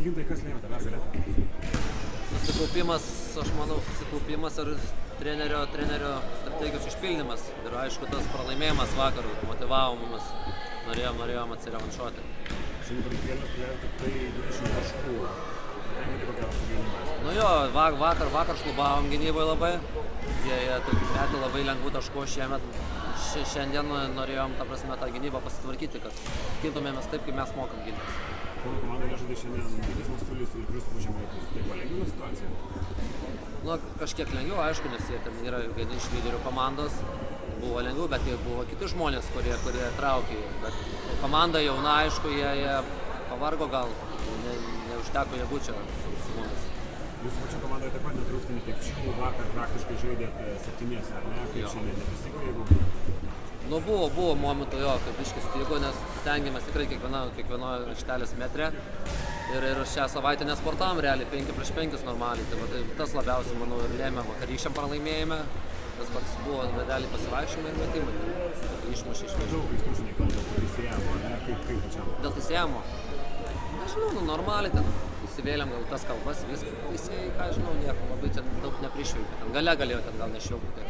Gintai, kas lėmė tą pergalę? Susikaupimas, aš manau, susikaupimas ir trenerio strategijos išpildymas. Ir aišku, tas pralaimėjimas vakar motyvavo mumis. Norėjom atsirevanšuoti. Šiandien per kėlės turėjo tik tai 20 taškų. Tengi kokia sugynimas. Nu jo, vakar šlubavom gynyboje labai. Jie metė labai lengvų taškų šiandien norėjom tą gynybą pasitvarkyti, kad gintumėmės taip, kaip mes mokam gintis. Kauno komandai nežaidė šiandien Gytis Masiulis ir Kristupas Pučiamaitis. Tai palengvino situaciją? Nu, kažkiek lengviau, aišku, nes jie ten yra vieni iš lyderių komandos. Buvo lengviau, bet buvo kiti žmonės, kurie traukė. Bet komanda jauna, aišku, jie pavargo gal, neužteko jėgų čia su mumis. Jūsų pačio komandoje taip pat netrūksta netekčių, vakar praktiškai žaidėt 7, ar ne? Kaip šiandien nepristigo jėgų? Nu, buvo momentų jo, kaip biškis stigo, nes stengiamės tikrai kiekvienoje aikštelės metre. Ir šią savaitę nesportavom realiai 5-5 normaliai. Tai tas labiausiai, manau, ir lėmė vakarykščiam pralaimėjime. Tas pats buvo realiai pasivaikščiojimai ir metimai. Išmušė iš vėžių. Daug keistų žinai kalbų dėl teisėjimo, ne? Kaip pačiam? Dėl teisėjimo? Nežinau, normaliai ten įsivėlėm gal tas kalbas, viskas. Teisėjai, ką žinau, nieko labai ten daug neprišvilpė. Gale galėjo ten gal nešvilpti.